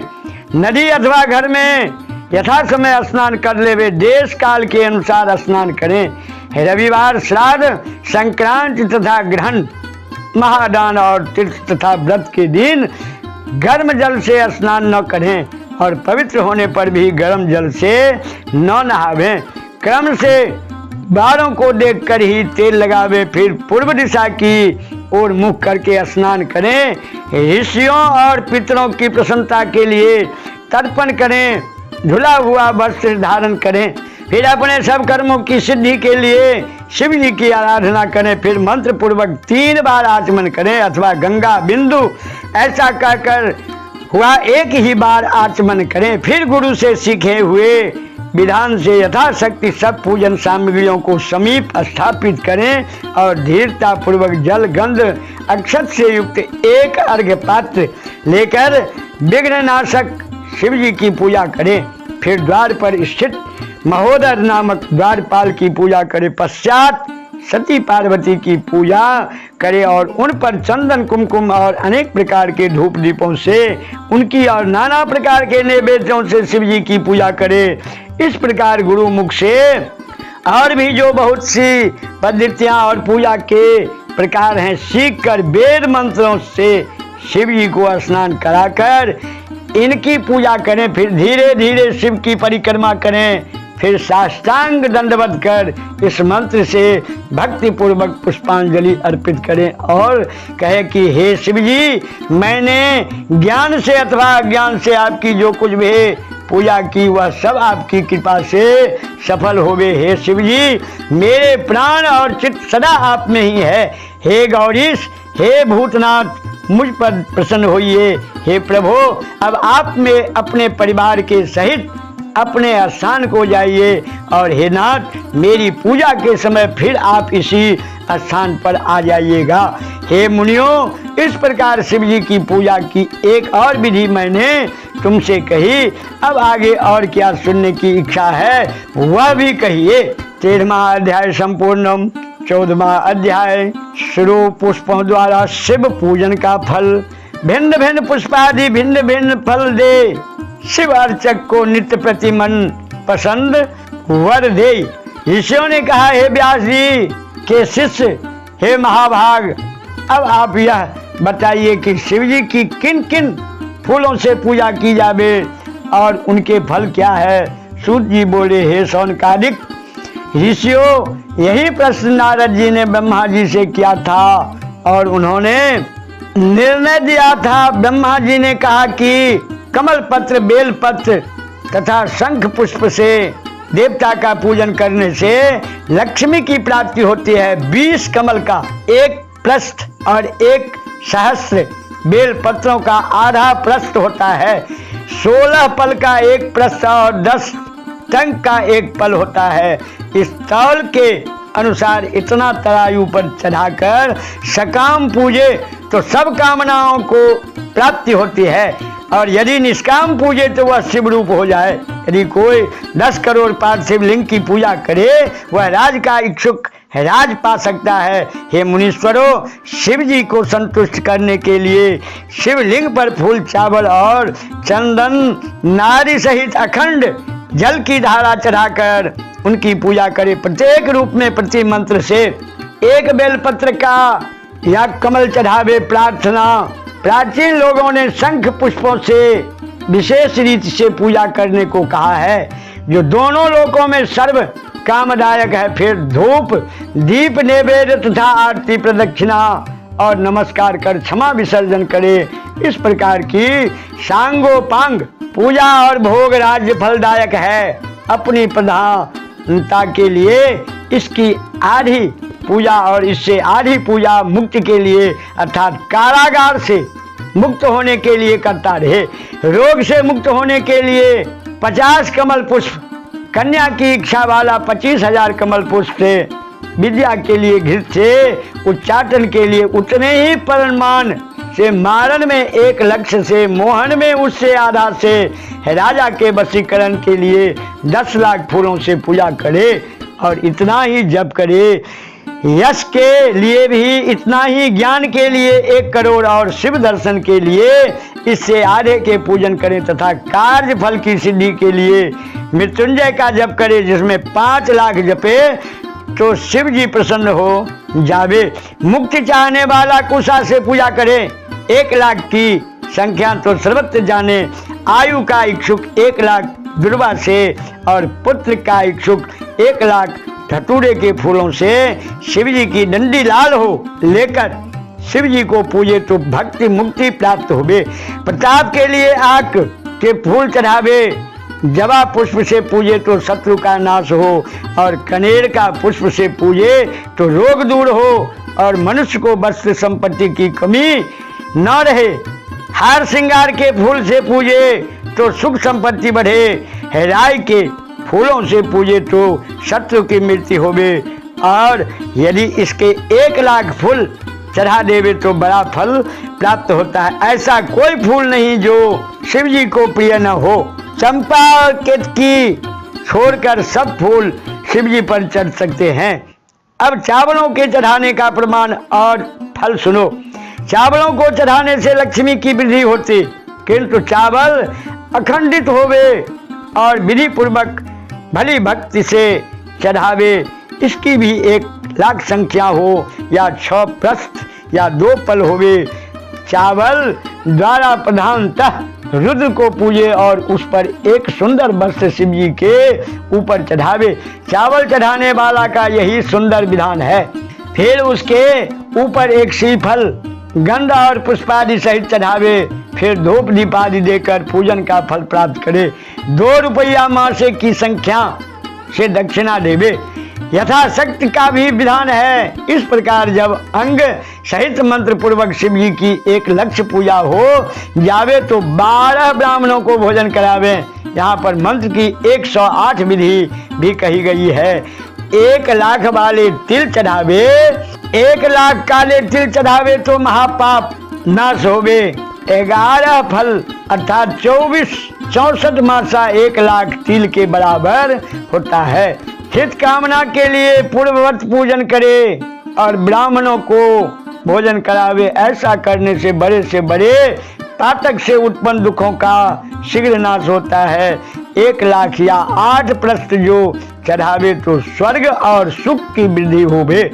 नदी अथवा घर में यथा समय स्नान कर लेवे, देश काल के अनुसार स्नान करें। रविवार, श्राद्ध, संक्रांति तथा ग्रहण, महादान और तीर्थ तथा व्रत के दिन गर्म जल से स्नान न करें और पवित्र होने पर भी गर्म जल से न नहावें। क्रम से बारों को देखकर ही तेल लगावे, फिर पूर्व दिशा की ओर मुख करके स्नान करें। ऋषियों और पितरों की प्रसन्नता के लिए तर्पण करें, धुला हुआ वस्त्र धारण करें। फिर अपने सब कर्मों की सिद्धि के लिए शिव जी की आराधना करें। फिर मंत्र पूर्वक 3 बार आचमन करें अथवा गंगा बिंदु ऐसा कहकर हुआ एक ही बार आचमन करें। फिर गुरु से सीखे हुए विधान से यथाशक्ति सब पूजन सामग्रियों को समीप स्थापित करें और धीरता पूर्वक जल गंध अक्षत से युक्त एक अर्घ्य पात्र लेकर विघ्ननाशक शिव जी की पूजा करें। फिर द्वार पर स्थित महोदर नामक द्वारपाल की पूजा करें। पश्चात सती पार्वती की पूजा करे और उन पर चंदन कुमकुम और अनेक प्रकार के धूप दीपों से उनकी और नाना प्रकार के नैवेद्यों से शिव जी की पूजा करे। इस प्रकार गुरु मुख से और भी जो बहुत सी पद्धतियां और पूजा के प्रकार हैं सीख कर वेद मंत्रों से शिव जी को स्नान कराकर इनकी पूजा करें। फिर धीरे धीरे शिव की परिक्रमा करें। फिर साष्टांग दंडवत कर इस मंत्र से भक्ति पूर्वक पुष्पांजलि अर्पित करें और कहे कि हे शिव जी, मैंने ज्ञान से अथवा अज्ञान से आपकी जो कुछ भी पूजा की वह सब आपकी कृपा से सफल होवे। हे शिव जी, मेरे प्राण और चित्त सदा आप में ही है। हे गौरीश, हे भूतनाथ, मुझ पर प्रसन्न होइए। हे प्रभु, अब आप में अपने परिवार के सहित अपने स्थान को जाइए और हे नाथ, मेरी पूजा के समय फिर आप इसी स्थान पर आ जाइएगा। हे मुनियों, इस प्रकार शिव जी की पूजा की एक और विधि मैंने तुमसे कही। अब आगे और क्या सुनने की इच्छा है वह भी कहिए। 13वां अध्याय संपूर्णम। 14वां अध्याय। शुरू पुष्पों द्वारा शिव पूजन का फल। भिन्न भिन्न पुष्पादि भिन्न भिन्न फल दे, शिव अर्चक को नित्य प्रति मन पसंद वर दे। ऋषियों ने कहा, हे व्यास जी के शिष्य, हे महाभाग, अब आप यह बताइए कि शिव जी की किन किन फूलों से पूजा की जावे और उनके फल क्या है। सूत जी बोले, हे शौनकादिक ऋषियों, यही प्रश्न नारद जी ने ब्रह्मा जी से किया था और उन्होंने निर्णय दिया था। ब्रह्मा जी ने कहा कि कमल पत्र, बेल पत्र तथा शंख पुष्प से देवता का पूजन करने से लक्ष्मी की प्राप्ति होती है। 20 कमल का एक पृष्ठ और एक सहस्त्र, बेल पत्रों का आधा पृष्ठ होता है। 16 पल का एक पृष्ठ और 10 टंक का एक पल होता है। इस तौल के अनुसार इतना तराजू पर चढ़ाकर सकाम पूजे तो सब कामनाओं को प्राप्ति होती है, और यदि निष्काम पूजे तो वह शिव रूप हो जाए। यदि कोई 10 करोड़ पाठ शिवलिंग की पूजा करे, वह राज का इच्छुक राज पा सकता है। हे मुनीश्वरों, शिव जी को संतुष्ट करने के लिए शिवलिंग पर फूल, चावल और चंदन नारी सहित अखंड जल की धारा चढ़ाकर उनकी पूजा करे। प्रत्येक रूप में प्रति मंत्र से एक बेलपत्र का या कमल चढ़ावे प्रार्थना। प्राचीन लोगों ने शंख पुष्पों से विशेष रीति से पूजा करने को कहा है, जो दोनों लोकों में सर्व कामदायक है। फिर धूप, दीप, नैवेद्य तथा आरती, प्रदक्षिणा और नमस्कार कर क्षमा विसर्जन करे। इस प्रकार की सांगोपांग पूजा और भोग राज्य फलदायक है। अपनी प्रधानता के लिए इसकी आधी पूजा और इससे आधी पूजा मुक्ति के लिए अर्थात कारागार से मुक्त होने के लिए करता रहे। रोग से मुक्त होने के लिए 50 कमल पुष्प, कन्या की इच्छा वाला 25,000 कमल पुष्प से, विद्या के लिए घृत से, उच्चाटन के लिए उतने ही परिमाण से, मारण में 1 लक्ष्य से, मोहन में उससे आधा से, राजा के वशीकरण के लिए 10 लाख फूलों से पूजा करे और इतना ही जप करे। यश के लिए भी इतना ही, ज्ञान के लिए 1 करोड़ और शिव दर्शन के लिए इससे आधे के पूजन करें तथा कार्य फल की सिद्धि के लिए मृत्युंजय का जप करे, जिसमें 5 लाख जपे तो शिव जी प्रसन्न हो जावे। मुक्ति चाहने वाला कुशा से पूजा करे, 1 लाख की संख्या तो सर्वत्र जाने। आयु का इच्छुक 1 लाख दुर्वा से और पुत्र का इच्छुक 1 लाख धतूरे के फूलों से शिव जी की डंडी लाल हो लेकर शिव जी को पूजे तो भक्ति मुक्ति प्राप्त होवे। प्रताप के लिए आक के फूल चढ़ावे, जवा पुष्प से पूजे तो शत्रु का नाश हो और कनेर का पुष्प से पूजे तो रोग दूर हो और मनुष्य को वस्त्र संपत्ति की कमी न रहे। हार श्रृंगार के फूल से पूजे तो सुख संपत्ति बढ़े। राय के फूलों से पूजे तो शत्रु की मृत्यु होवे और यदि इसके 1 लाख फूल चढ़ा देवे तो बड़ा फल प्राप्त होता है। ऐसा कोई फूल नहीं जो शिव जी को प्रिय न हो। चंपा और केतकी छोड़कर सब फूल शिव जी पर चढ़ सकते हैं। अब चावलों के चढ़ाने का प्रमाण और फल सुनो। चावलों को चढ़ाने से लक्ष्मी की वृद्धि होती, किंतु चावल अखंडित होवे और विधि पूर्वक भली भक्ति से चढ़ावे। इसकी भी 1 लाख संख्या हो या 6 पृष्ठ या 2 पल होवे। चावल द्वारा प्रधानतः रुद्र को पूजे और उस पर एक सुंदर वस्त्र शिव जी के ऊपर चढ़ावे। चावल चढ़ाने वाला का यही सुंदर विधान है। फिर उसके ऊपर एक श्रीफल, गंध और पुष्पादि सहित चढ़ावे। फिर धूप दीप आदि देकर पूजन का फल प्राप्त करे। 2 रुपया मासे की संख्या से दक्षिणा देवे। यथाशक्ति का भी विधान है। इस प्रकार जब अंग सहित मंत्र पूर्वक शिव जी की 1 लक्ष पूजा हो जावे तो 12 ब्राह्मणों को भोजन करावे। यहाँ पर मंत्र की 108 विधि भी कही गई है। 1 लाख वाले तिल चढ़ावे, 1 लाख काले तिल चढ़ावे तो महापाप नाश होवे। 11 फल अर्थात 64 मासा 1 लाख तिल के बराबर होता है। हित कामना के लिए पूर्ववत पूजन करे और ब्राह्मणों को भोजन करावे। ऐसा करने से बड़े पातक से उत्पन्न दुखों का शीघ्र नाश होता है। 1 लाख या 8 प्रस्थ जो चढ़ावे तो स्वर्ग और सुख की वृद्धि होवे।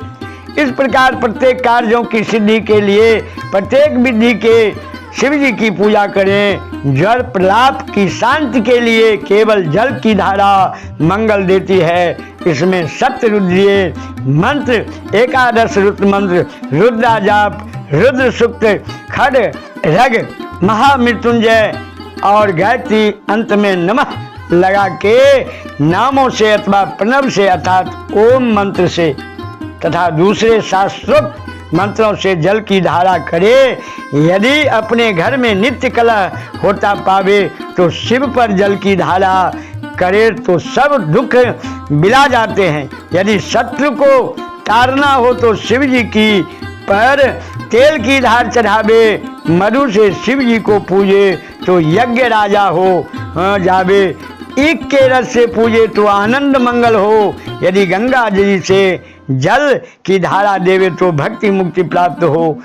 इस प्रकार प्रत्येक कार्यों की सिद्धि के लिए प्रत्येक विधि के शिव जी की पूजा करें। जल प्रलाप की शांति के लिए केवल जल की धारा मंगल देती है। इसमें सत्य रुद्रीय मंत्र, 11 रुद्र मंत्र, रुद्रा जाप, रुद्र सूक्त, खड रग, महामृत्युंजय और गायत्री अंत में नमः लगा के नामों से अथवा प्रणव से अर्थात ओम मंत्र से तथा दूसरे शास्त्रोक्त मंत्रों से जल की धारा करे। यदि अपने घर में नित्य कलह होता पावे तो शिव पर जल की धारा करे तो सब दुख बिला जाते हैं। यदि शत्रु को तारना हो तो शिव जी की पर तेल की धार चढ़ावे। मधु से शिव जी को पूजे तो यज्ञ राजा हो जावे। ईख के रस से पूजे तो आनंद मंगल हो। यदि गंगा जी से जल की धारा देवे तो भक्ति मुक्ति प्राप्त हो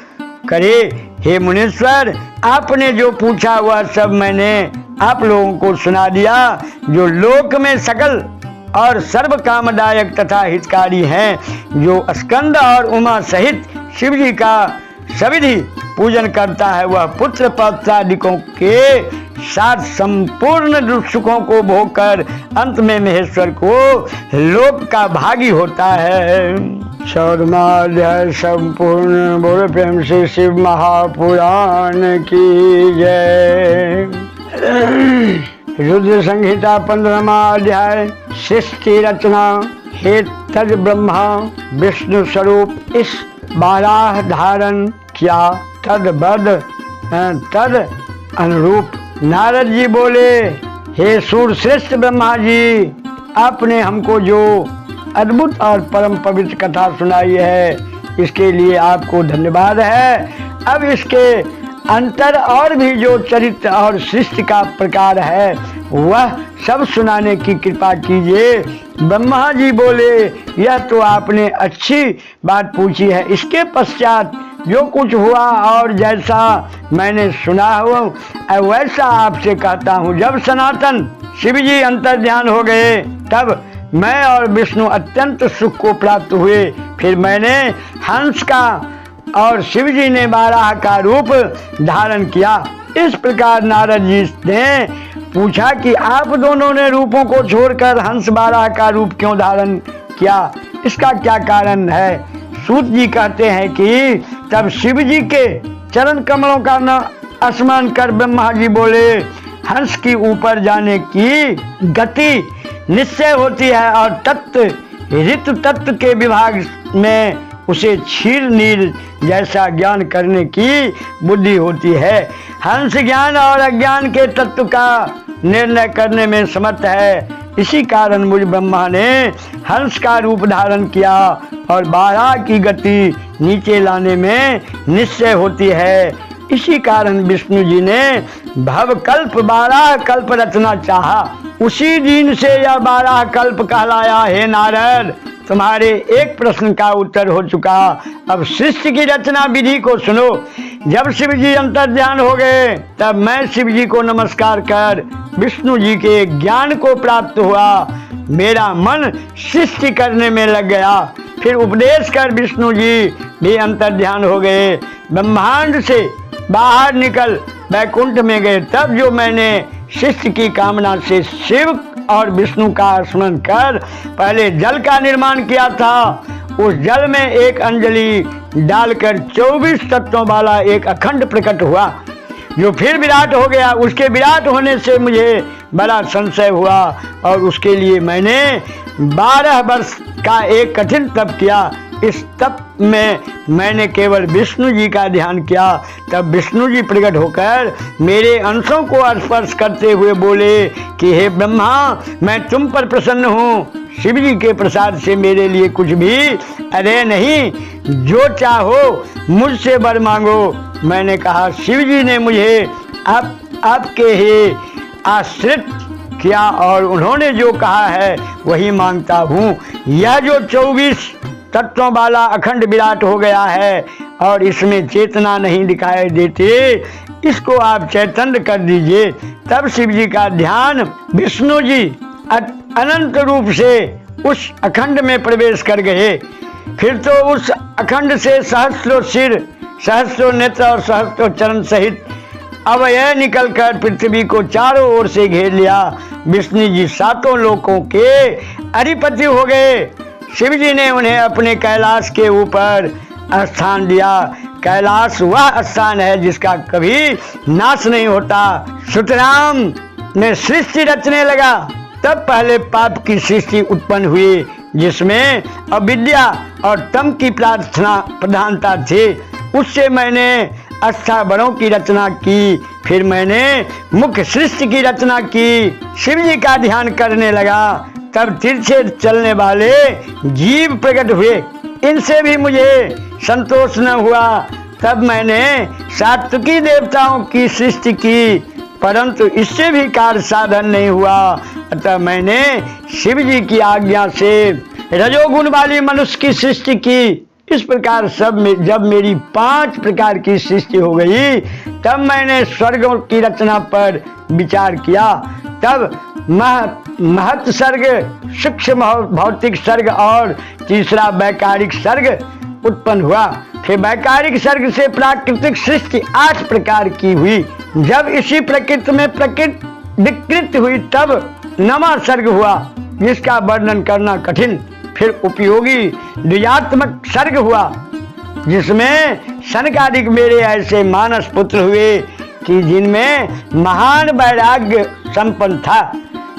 करे। हे मुनीश्वर, आपने जो पूछा वह सब मैंने आप लोगों को सुना दिया। जो लोक में सकल और सर्व कामदायक तथा हितकारी हैं, जो स्कंद और उमा सहित शिव जी का सविधि पूजन करता है वह पुत्र पौत्रादिकों के साथ संपूर्ण सुखों को भोग कर अंत में महेश्वर को लोक का भागी होता है। 14वां अध्याय संपूर्ण। बोल प्रेम से शिव महापुराण की जय। रुद्र संहिता 15वां अध्याय सृष्टि रचना। हे तद ब्रह्मा विष्णु स्वरूप इस बाराह धारण किया तद बद तद अनुरूप। नारद जी बोले, हे सूर श्रेष्ठ ब्रह्मा जी, आपने हमको जो अद्भुत और परम पवित्र कथा सुनाई है इसके लिए आपको धन्यवाद है। अब इसके अंतर और भी जो चरित्र और सृष्टि का प्रकार है वह सब सुनाने की कृपा कीजिए। ब्रह्मा जी बोले, यह तो आपने अच्छी बात पूछी है। इसके पश्चात जो कुछ हुआ और जैसा मैंने सुना हो वैसा आपसे कहता हूँ। जब सनातन शिव जी अंतर्ध्यान हो गए तब मैं और विष्णु अत्यंत सुख को प्राप्त हुए। फिर मैंने हंस का और शिव जी ने बाराह का रूप धारण किया। इस प्रकार नारद जी ने पूछा कि आप दोनों ने रूपों को छोड़कर हंस बाराह का रूप क्यों धारण किया, इसका क्या कारण है। सूत जी कहते हैं कि तब शिव जी के चरण कमलों का स्मरण कर ब्रह्मा जी बोले, हंस की ऊपर जाने की गति निश्चय होती है और तत्व ऋतु तत्व के विभाग में उसे क्षीर नीर जैसा ज्ञान करने की बुद्धि होती है। हंस ज्ञान और अज्ञान के तत्व का निर्णय करने में समर्थ है। इसी कारण मुझ ब्रह्मा ने हंस का रूप धारण किया और बाराह की गति नीचे लाने में निश्चय होती है। इसी कारण विष्णु जी ने भवकल्प बाराह कल्प रचना चाहा। उसी दिन से यह बाराह कल्प कहलाया। हे नारद, तुम्हारे एक प्रश्न का उत्तर हो चुका। अब सृष्टि की रचना विधि को सुनो। जब शिव जी अंतर्ध्यान हो गए तब मैं शिव जी को नमस्कार कर विष्णु जी के ज्ञान को प्राप्त हुआ। मेरा मन सृष्टि करने में लग गया। फिर उपदेश कर विष्णु जी भी अंतर्ध्यान हो गए। ब्रह्मांड से बाहर निकल वैकुंठ में गए। तब जो मैंने सृष्टि की कामना से शिव और विष्णु का स्मरण कर पहले जल का निर्माण किया था, उस जल में एक अंजलि डालकर 24 तत्वों वाला एक अखंड प्रकट हुआ। जो फिर विराट हो गया, उसके विराट होने से मुझे बड़ा संशय हुआ और उसके लिए मैंने 12 वर्ष का एक कठिन तप किया। इस तप में मैंने केवल विष्णु जी का ध्यान किया। तब विष्णु जी प्रकट होकर मेरे अंशों को स्पर्श करते हुए बोले कि हे ब्रह्मा, मैं तुम पर प्रसन्न हूँ। शिव जी के प्रसाद से मेरे लिए कुछ भी अरे नहीं, जो चाहो मुझसे वर मांगो। मैंने कहा, शिव जी ने मुझे आपके ही आश्रित किया और उन्होंने जो कहा है वही मांगता हूँ। यह जो 24 तत्वों वाला अखंड विराट हो गया है और इसमें चेतना नहीं दिखाई देती, इसको आप चैतन्य कर दीजिए। तब शिव जी का ध्यान विष्णु जी अनंत रूप से उस अखंड में प्रवेश कर गए। फिर तो उस अखंड से सहस्त्रों सिर, सहस्त्रों नेत्र और सहस्त्रों चरण सहित अवयव निकलकर पृथ्वी को चारों ओर से घेर लिया। विष्णु जी 7 लोकों के अधिपति हो गए। शिव जी ने उन्हें अपने कैलाश के ऊपर स्थान दिया। कैलाश वह स्थान है जिसका कभी नाश नहीं होता। सुतराम ने सृष्टि रचने लगा। तब पहले पाप की सृष्टि उत्पन्न हुई, जिसमें अविद्या और तम की प्रार्थना प्रधानता थी। उससे मैंने अष्टावरों की रचना की। फिर मैंने मुख्य सृष्टि की रचना की। शिव जी का ध्यान करने लगा। तब तिरछे चलने वाले जीव प्रकट हुए। इनसे भी मुझे संतोष न हुआ। तब मैंने सात्विकी देवताओं की सृष्टि की, परंतु इससे भी कार्य साधन नहीं हुआ। अतः मैंने शिव जी की आज्ञा से रजोगुण वाली मनुष्य की सृष्टि की। इस प्रकार सब में जब मेरी 5 प्रकार की सृष्टि हो गई, तब मैंने स्वर्गों की रचना पर विचार किया। तब महत सर्ग, सूक्ष्म भौतिक सर्ग और तीसरा वैकारिक सर्ग उत्पन्न हुआ। फिर वैकारिक सर्ग से प्राकृतिक सृष्टि 8 प्रकार की हुई। जब इसी प्रकृति में प्रकृति विकृत हुई, तब नमा सर्ग हुआ, जिसका वर्णन करना कठिन। फिर उपयोगी द्विजात्मक सर्ग हुआ, जिसमें सनकादिक मेरे ऐसे मानस पुत्र हुए कि जिनमें महान वैराग्य संपन्न था।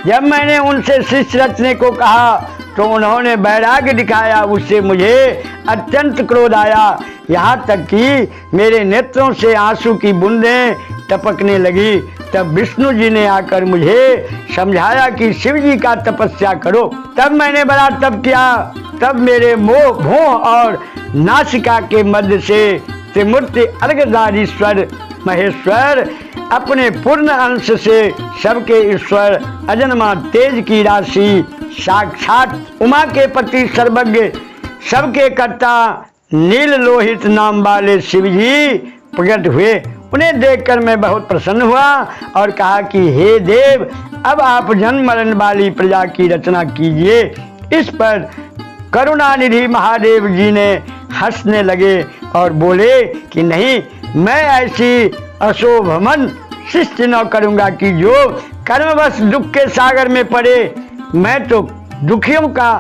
जब मैंने उनसे सृष्टि रचने को कहा तो उन्होंने वैराग्य दिखाया। उससे मुझे अत्यंत क्रोध आया, यहाँ तक कि मेरे नेत्रों से आंसू की बूंदें टपकने लगी। तब विष्णु जी ने आकर मुझे समझाया कि शिव जी का तपस्या करो। तब मैंने बड़ा तप किया। तब मेरे भों और नासिका के मध्य से त्रिमूर्ति अर्घधारीश्वर महेश्वर अपने पूर्ण अंश से सबके ईश्वर अजन्मा तेज की राशि साक्षात उमा के पति सर्वज्ञ सबके कर्ता नील लोहित नाम वाले शिव जी प्रकट हुए। उन्हें देखकर मैं बहुत प्रसन्न हुआ और कहा कि हे देव, अब आप जन्म मरण वाली प्रजा की रचना कीजिए। इस पर करुणानिधि महादेव जी ने हंसने लगे और बोले कि नहीं, मैं ऐसी अशोभमन सृष्टि न करूंगा कि जो कर्मवश दुख के सागर में पड़े। मैं तो दुखियों का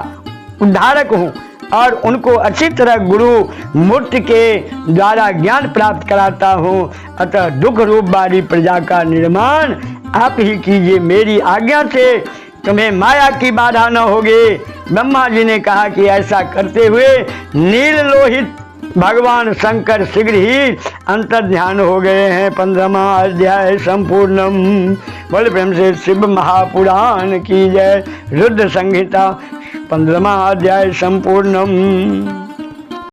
उद्धारक हूँ और उनको अच्छी तरह गुरु मूर्ति के द्वारा ज्ञान प्राप्त कराता हूँ। अतः दुख रूप वाली प्रजा का निर्माण आप ही कीजिए। मेरी आज्ञा से तुम्हें माया की बाधा न होगी। ब्रह्मा जी ने कहा कि ऐसा करते हुए नील लोहित भगवान शंकर शीघ्र ही अंतर ध्यान हो गए हैं। 15वां अध्याय संपूर्णम। बोले प्रेम से शिव महापुराण की जय। रुद्र संहिता 15वां अध्याय संपूर्णम।